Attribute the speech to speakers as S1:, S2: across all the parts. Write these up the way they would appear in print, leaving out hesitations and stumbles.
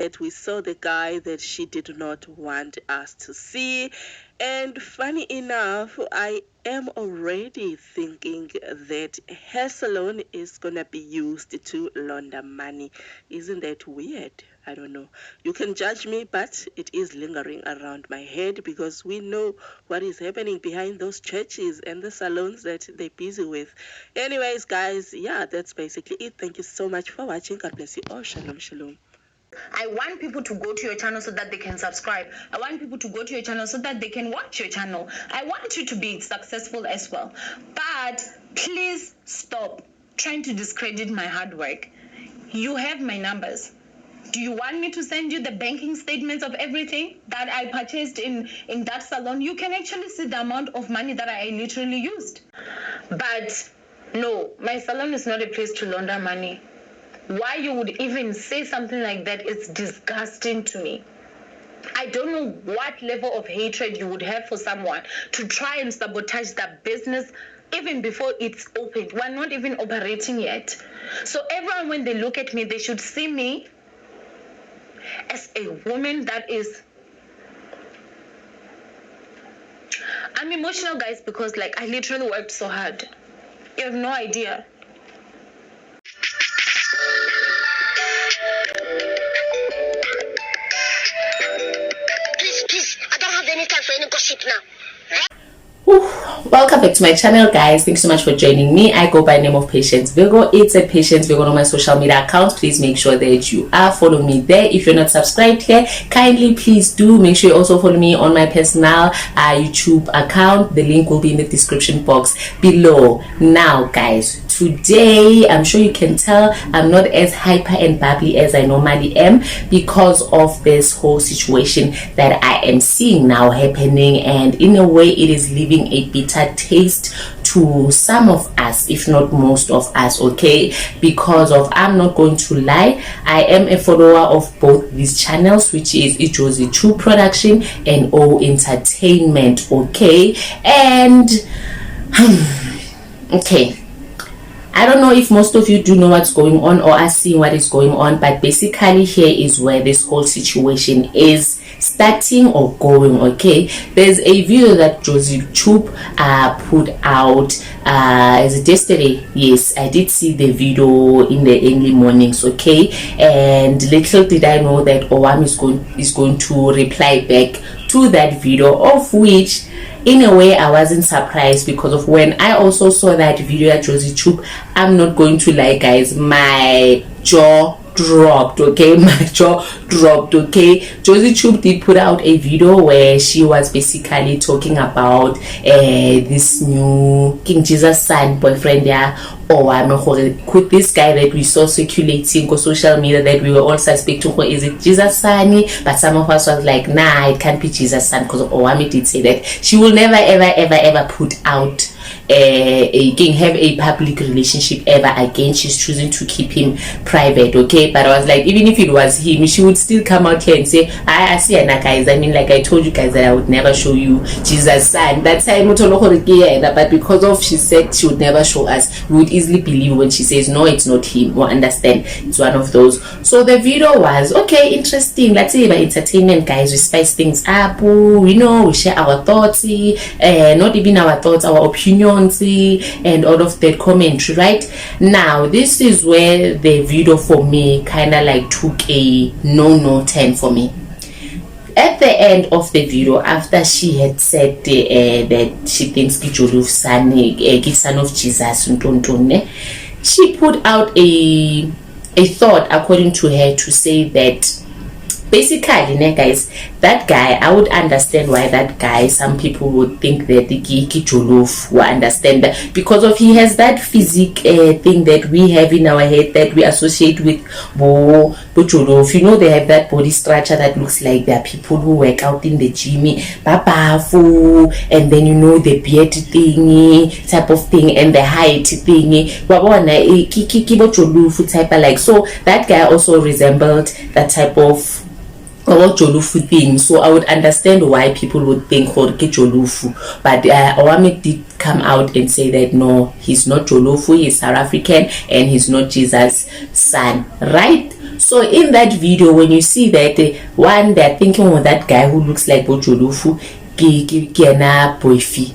S1: that we saw the guy that she did not want us to see. And funny enough, I am already thinking that her salon is gonna be used to launder money. Isn't that weird? I don't know. You can judge me, but it is lingering around my head because we know what is happening behind those churches and the salons that they're busy with. Anyways, guys, yeah, that's basically it. Thank you so much for watching. God bless you all. Shalom, shalom.
S2: I want people to go to your channel so that they can subscribe. I want people to go to your channel so that they can watch your channel. I want you to be successful as well. But please stop trying to discredit my hard work. You have my numbers. Do you want me to send you the banking statements of everything that I purchased in that salon? You can actually see the amount of money that I literally used. But no, my salon is not a place to launder money. Why you would even say something like that is disgusting to me. I don't know what level of hatred you would have for someone to try and sabotage that business even before it's opened. We're not even operating yet. So everyone, when they look at me, they should see me as a woman that is... I'm emotional, guys, because I literally worked so hard. You have no idea.
S3: Please, I don't have any time for any gossip now.
S4: Welcome back to my channel, guys. Thanks so much for joining me. I go by the name of Patience Virgo. It's a Patience Virgo on my social media accounts. Please make sure that you are following me there. If you're not subscribed here, kindly please do make sure you also follow me on my personal YouTube account. The link will be in the description box below. Now, guys, today I'm sure you can tell I'm not as hyper and bubbly as I normally am because of this whole situation that I am seeing now happening, and in a way it is leaving a bitter taste to some of us, if not most of us, okay? Because of, I'm not going to lie, I am a follower of both these channels, which is Jozitube production and O Entertainment, okay? And okay, I don't know if most of you do know what's going on or are seeing what is going on, but basically here is where this whole situation is starting or going, okay? There's a video that Jozitube put out, is it yesterday? Yes, I did see the video in the early mornings, okay? And little did I know that Owamie is going to reply back to that video, of which in a way I wasn't surprised, because of when I also saw that video at Jozitube, I'm not going to lie, guys, my jaw dropped, okay? My jaw dropped, okay? Jozitube did put out a video where she was basically talking about this new King Jesus son boyfriend there, Owamie. Could this guy that we saw circulating on social media that we were all suspecting for, is it Jesus son? But some of us was like, nah, it can't be Jesus son, because Owamie did say that she will never ever put out have a public relationship ever again. She's choosing to keep him private, okay? But I was like, even if it was him, she would still come out here and say, I see, guys, I mean, like I told you guys that I would never show you Jesus' son. That time, but because of she said she would never show us, we would easily believe when she says no, it's not him, or understand it's one of those. So the video was okay, interesting. Let's say by entertainment, guys, we spice things up, you know, we share our thoughts, not even our thoughts, our opinions, and all of that commentary. Right now, this is where the video for me kind of like took a no turn for me. At the end of the video, after she had said that she thinks Jolof son of Jesus, she put out a thought, according to her, to say that basically, guys, that guy, I would understand why that guy, some people would think that the Giki Jolof will understand that, because of he has that physique thing that we have in our head that we associate with Bo Jolof. You know, they have that body structure that looks like they're people who work out in the gym, babafu, and then you know the beard thingy type of thing and the height thingy. Like, so that guy also resembled that type of Jolofu thing. So I would understand why people would think Jolofu, but Owamie did come out and say that no, he's not Jolofu, he's South African and he's not Jesus' son, right? So in that video, when you see that one, they're thinking of that guy who looks like Bojolofu, Kiana Boyfi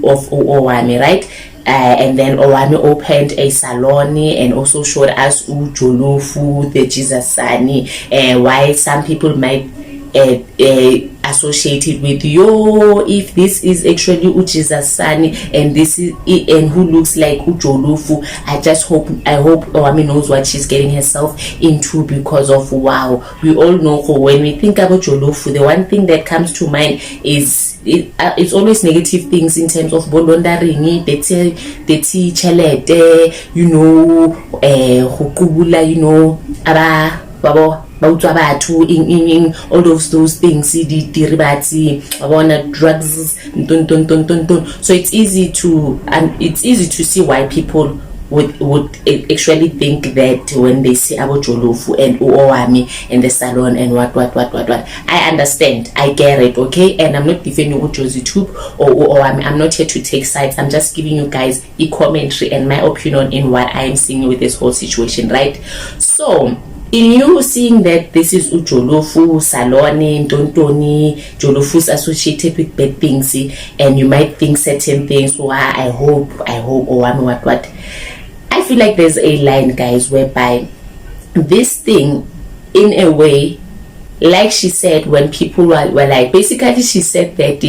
S4: of Owamie, right? And then Owamie opened a salon and also showed us Ujolofu, the Jesus Sani, and why some people might associated with if this is actually Ujizasani and this is and who looks like Ujolofu. I hope Owamie knows what she's getting herself into, because of wow, we all know when we think about Jolofu, the one thing that comes to mind is it's always negative things in terms of bolondaring, beti chelete, hukubula, babo all those things, drugs, so it's easy to see why people would actually think that when they see about Jolofu and Owamie in the salon and what. I understand, I get it, okay? And I'm not defending Jozitube or Owamie. I'm not here to take sides. I'm just giving you guys a commentary and my opinion in what I'm seeing with this whole situation, right? So in you seeing that this is Ujolofu, Saloni, Tontoni, Jolofu's associated with bad things, and you might think certain things, I hope, Owamie, what. I feel like there's a line, guys, whereby this thing, in a way, like she said, when people were like, basically she said that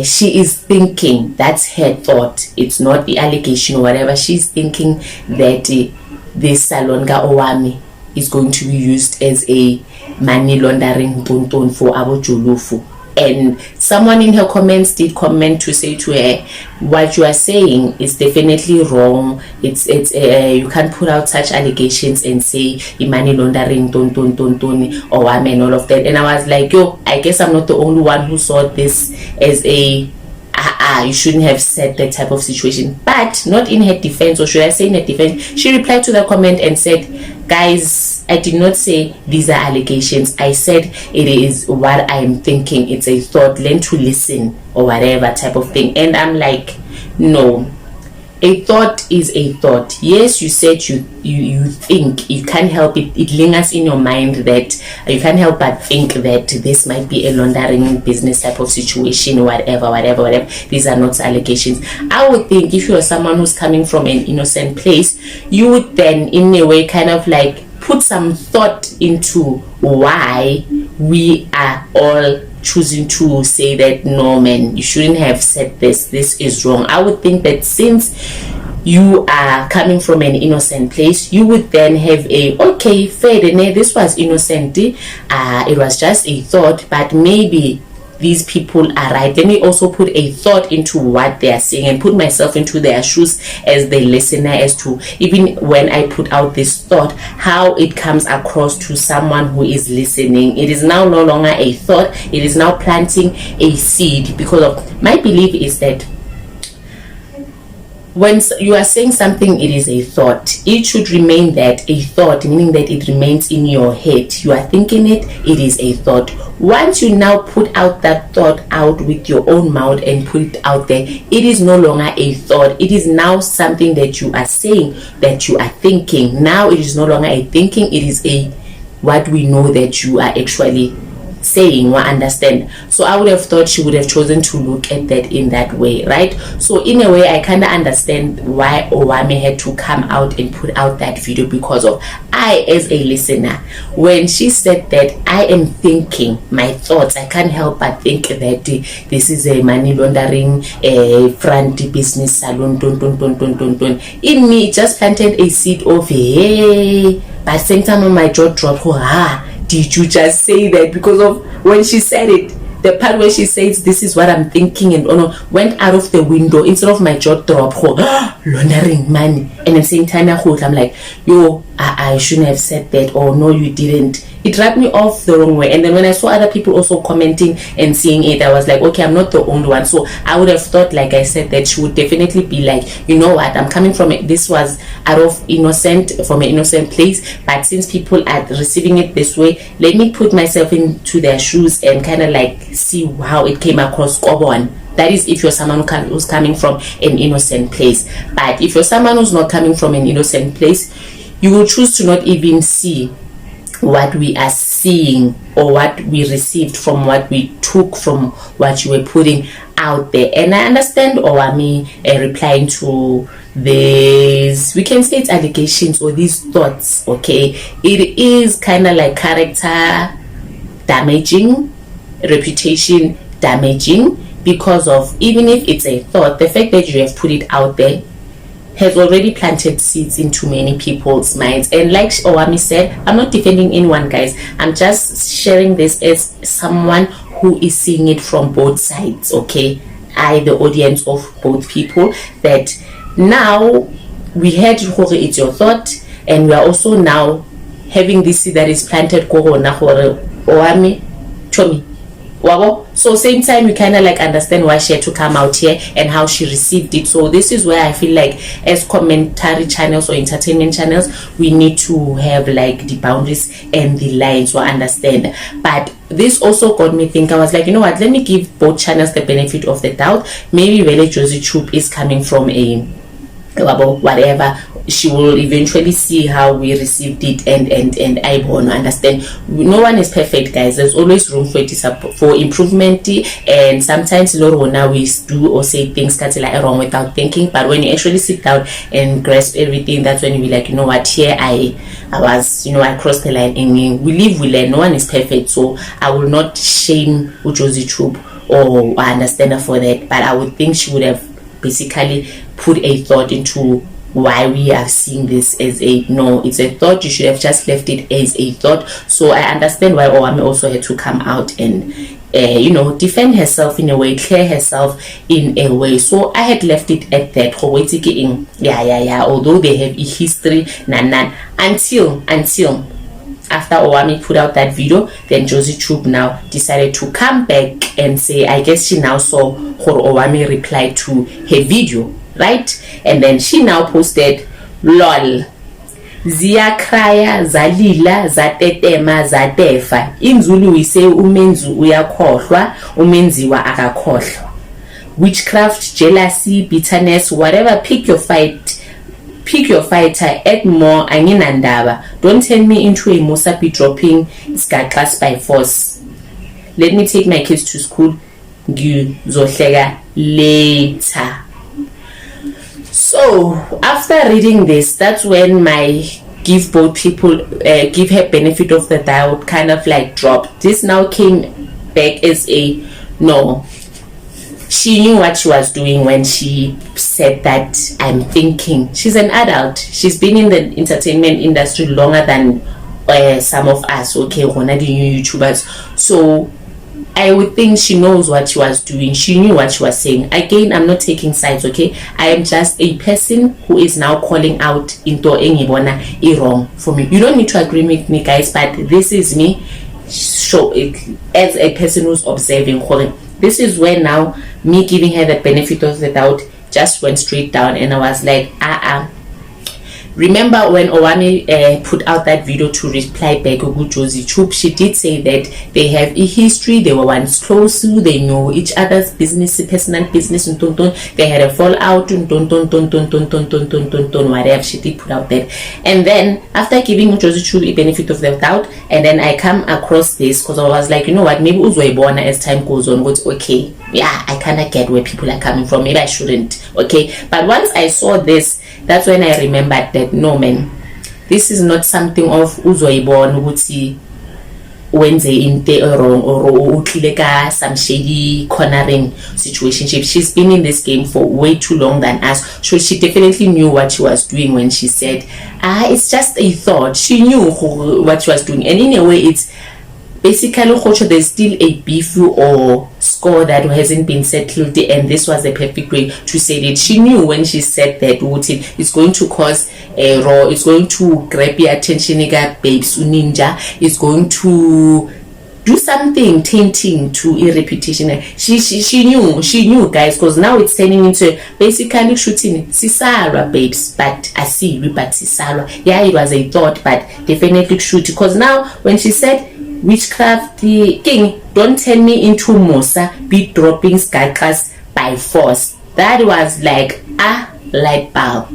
S4: she is thinking, that's her thought, it's not the allegation or whatever, she's thinking that this Salonga Owamie is going to be used as a money laundering tonton for Abo Jolofu. And someone in her comments did comment to say to her, what you are saying is definitely wrong. It's you can't put out such allegations and say money laundering tonton or Owamie and all of that. And I was like, yo, I guess I'm not the only one who saw this as a you shouldn't have said that type of situation. But not in her defense, or should I say in her defense, she replied to the comment and said, guys, I did not say these are allegations. I said it is what I am thinking. It's a thought. Learn to listen or whatever type of thing. And I'm like, no. A thought is a thought. Yes, you said you think, you can't help it. It lingers in your mind that you can't help but think that this might be a laundering business type of situation, whatever. These are not allegations. I would think if you're someone who's coming from an innocent place, you would then in a way kind of like put some thought into why we are all choosing to say that no man, you shouldn't have said this is wrong. I would think that since you are coming from an innocent place, you would then have a okay, fair, this was innocent, it was just a thought, but maybe these people are right. Let me also put a thought into what they are saying and put myself into their shoes as the listener, as to even when I put out this thought, how it comes across to someone who is listening. It is now no longer a thought, it is now planting a seed, because of my belief is that when you are saying something, it is a thought. It should remain that a thought, meaning that it remains in your head. You are thinking it is a thought. Once you now put out that thought out with your own mouth and put it out there, it is no longer a thought. It is now something that you are saying, that you are thinking. Now it is no longer a thinking, it is a what we know that you are actually saying or understand. So I would have thought she would have chosen to look at that in that way, right? So in a way, I kind of understand why Owamie had to come out and put out that video, because of I, as a listener, when she said that I am thinking my thoughts, I can't help but think that this is a money laundering front business salon, in me it just planted a seed of hey, but same time on my jaw dropped, did you just say that? Because of when she said it, the part where she says this is what I'm thinking and went out of the window instead of my jaw drop, laundering money. And at the same time I'm like, yo, I shouldn't have said that, or no you didn't. It rubbed me off the wrong way. And then when I saw other people also commenting and seeing it, I was like, okay, I'm not the only one. So I would have thought, like I said, that she would definitely be like, you know what, I'm coming from it, this was from an innocent place, but since people are receiving it this way, let me put myself into their shoes and kind of like see how it came across. That is if you're someone who's coming from an innocent place. But if you're someone who's not coming from an innocent place, you will choose to not even see what we are seeing or what we received from what we took from what you were putting out there. And I understand Owamie replying to this, we can say it's allegations or these thoughts. Okay, it is kind of like character damaging, reputation damaging, because of, even if it's a thought, the fact that you have put it out there has already planted seeds into many people's minds. And like Owamie said, I'm not defending anyone, guys. I'm just sharing this as someone who is seeing it from both sides. Okay, I, the audience of both people, that now we heard it's your thought, and we are also now having this seed that is planted Owamie Tommy. So same time we kind of like understand why she had to come out here and how she received it. So this is where I feel like as commentary channels or entertainment channels, we need to have like the boundaries and the lines to understand. But this also got me thinking. I was like, you know what, let me give both channels the benefit of the doubt. Maybe really Jozitube is coming from a whatever, she will eventually see how we received it, and I want to understand. No one is perfect, guys. There's always room for improvement, and sometimes now we do or say things that's like wrong without thinking. But when you actually sit down and grasp everything, that's when you be like, you know what, here I was, I crossed the line, and we live, we learn. No one is perfect, so I will not shame Jozitube or I understand her for that, but I would think she would have basically put a thought into why we are seeing this as a no, it's a thought. You should have just left it as a thought. So I understand why Owamie also had to come out and defend herself in a way, clear herself in a way. So I had left it at that. Although they have a history, until after Owamie put out that video, then Jozitube now decided to come back and say, I guess she now saw her Owamie reply to her video, right? And then she now posted, lol, ziyakraya zalila zatetema zatefa inzulu we say umenzu uyakhohlwa umenziwa akakhohlwa. Witchcraft, jealousy, bitterness, whatever, pick your fighter, add more, anginandaba. Don't turn me into a Mosapi dropping Sgaxas by force. Let me take my kids to school. Gizohleka later. So after reading this, that's when my give both people give her benefit of the doubt kind of like dropped. This now came back as a no. She knew what she was doing when she said that. I'm thinking she's an adult. She's been in the entertainment industry longer than some of us. Okay, one of the new YouTubers. So I would think she knows what she was doing. She knew what she was saying. Again, I'm not taking sides, okay? I am just a person who is now calling out into engibona wrong for me. You don't need to agree with me, guys, but this is me. So as a person who's observing, this is where now me giving her the benefit of the doubt just went straight down, and I was like, Remember when Owamie put out that video to reply back to Jozitube, she did say that they have a history, they were once close, they know each other's business, personal business, they had a fallout, whatever. She did put out that. And then after giving Jozitube a benefit of the doubt, and then I come across this because I was like, you know what, maybe Uzoibona as time goes on, what's okay, yeah, I kind of get where people are coming from, maybe I shouldn't, okay. But once I saw this, that's when I remembered that no, man, this is not something of uzoibon ukuthi wenze inte wrong or utleka some shady cornering situation. She's been in this game for way too long than us, so she definitely knew what she was doing when she said it's just a thought. She knew what she was doing, and in a way it's basically there's still a beef or score that hasn't been settled, and this was the perfect way to say it. She knew when she said that it's going to cause a raw, it's going to grab your attention, babes ninja, it's going to do something tainting to a reputation. She knew, guys, because now it's turning into basically shooting Sisara, babes, but I see you, but Sisara, yeah, it was a thought, but definitely shoot, because now when she said witchcraft, the king, don't turn me into Musa, be dropping Sgaxas by force, that was like a light bulb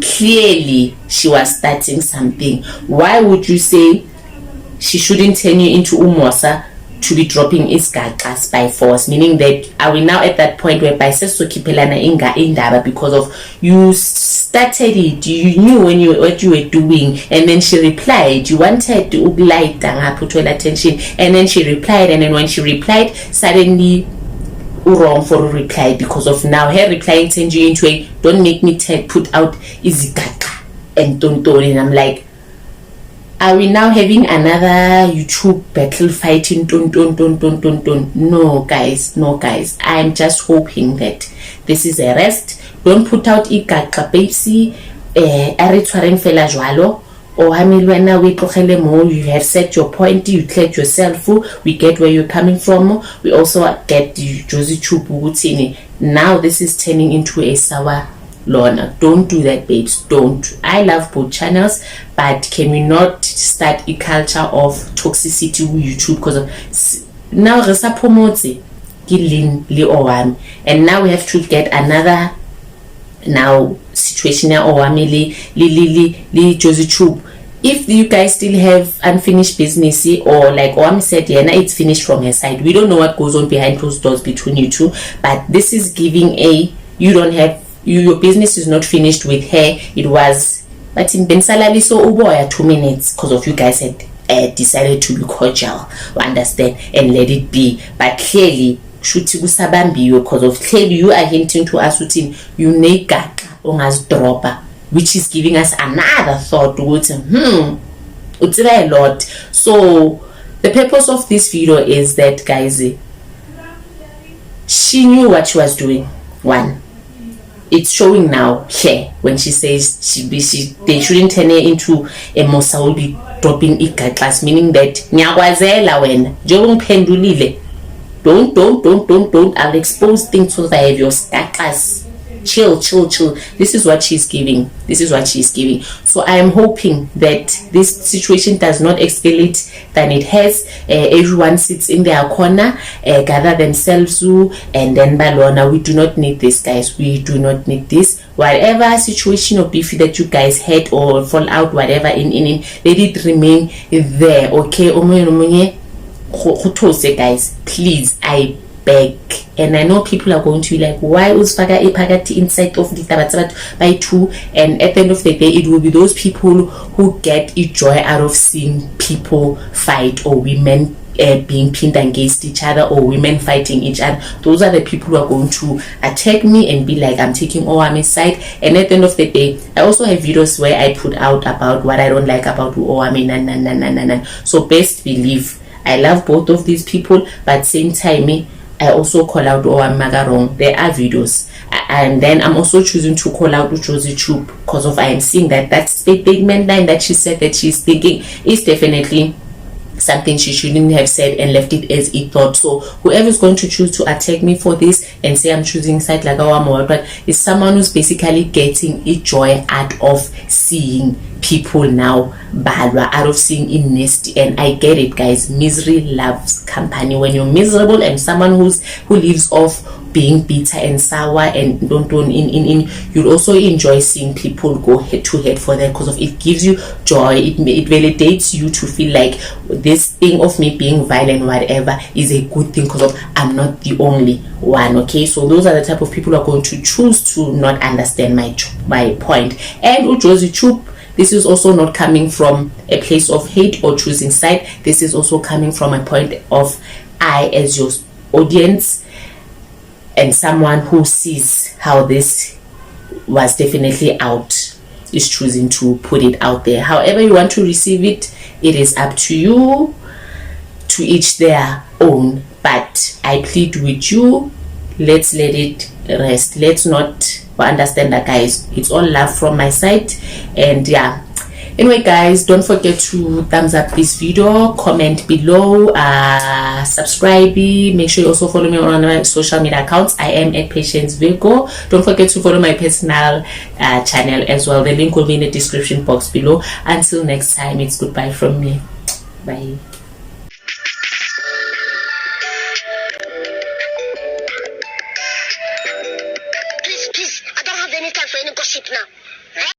S4: clearly she was starting something. Why would you say she shouldn't turn you into Umosa to be dropping Sgaxas by force? Meaning that are we now at that point where by Sesokipelana inga indaba because of you started it, you knew what you were doing, and then she replied, you wanted to light and put her attention, and then she replied, and then when she replied, suddenly wrong for a reply because of now her replying turned you into a don't make me put out Izigaka and Tonton, and I'm like, are we now having another YouTube battle fighting Tonton? No guys, I'm just hoping that this is a rest. Don't put out Igaka Pepsi Aritwaren Fela Jwalo or Hamilwana we tlogele mo. You have set your point, you cleared yourself, we get where you're coming from, we also get the Jozitube. Now this is turning into a sour Lorna. Don't do that, babes. Don't. I love both channels, but can we not start a culture of toxicity with YouTube? Because now resa promote Gilin li Owamie, and now we have to get another now situation now Owamie li Jozitube. If you guys still have unfinished business, or like Owamie said, yeah, now it's finished from her side. We don't know what goes on behind closed doors between you two, but this is giving a you don't have your business is not finished with her. It was, but in Ben Salali so over 2 minutes because of you guys had decided to be cordial, understand, and let it be. But clearly, shuti kusabambiwe because of clearly you are hinting to us routine you nega ongas dropper, which is giving us another thought with it's a lot. So the purpose of this video is that, guys, she knew what she was doing. One, it's showing now here when she says they shouldn't turn her into a Mosa will be dropping Sgaxas, meaning that nyakwazela wena njengongiphendulile don't I'll expose things so that I have your Sgaxas. Chill. This is what she's giving. So I am hoping that this situation does not escalate than it has. Everyone sits in their corner, gather themselves, and then balona. We do not need this, guys. We do not need this. Whatever situation or beef that you guys had or fall out, whatever in let it remain there. Okay, guys, please, I beg. And I know people are going to be like, why was Faga Epagati inside of the Tabatsabat by two? And at the end of the day, it will be those people who get a joy out of seeing people fight, or women being pinned against each other, or women fighting each other. Those are the people who are going to attack me and be like, I'm taking Owamie's side. And at the end of the day, I also have videos where I put out about what I don't like about Owamie. So best believe I love both of these people, but same time I also call out Owamie Magarong. There are videos, and then I'm also choosing to call out Jozitube because of I am seeing that statement line that she said that she's thinking is definitely something she shouldn't have said and left it as it thought. So whoever is going to choose to attack me for this and say I'm choosing side like Owamie is someone who's basically getting a joy out of seeing people now balwa, out of seeing in nasty. And I get it, guys. Misery loves company. When you're miserable and someone who lives off being bitter and sour and don't you'll also enjoy seeing people go head to head for that because of it gives you joy. It validates you to feel like this thing of me being violent whatever is a good thing because of I'm not the only one. Okay, so those are the type of people who are going to choose to not understand my point. And Jozitube, this is also not coming from a place of hate or choosing side. This is also coming from a point of I, as your audience and someone who sees how this was definitely out, is choosing to put it out there. However you want to receive it, it is up to you, to each their own. But I plead with you, let's let it rest. Let's not understand that, guys, it's all love from my side. And yeah, anyway, guys, don't forget to thumbs up this video, comment below, subscribe, make sure you also follow me on my social media accounts. I am at Patience Virgo. Don't forget to follow my personal channel as well. The link will be in the description box below. Until next time, it's goodbye from me. Bye.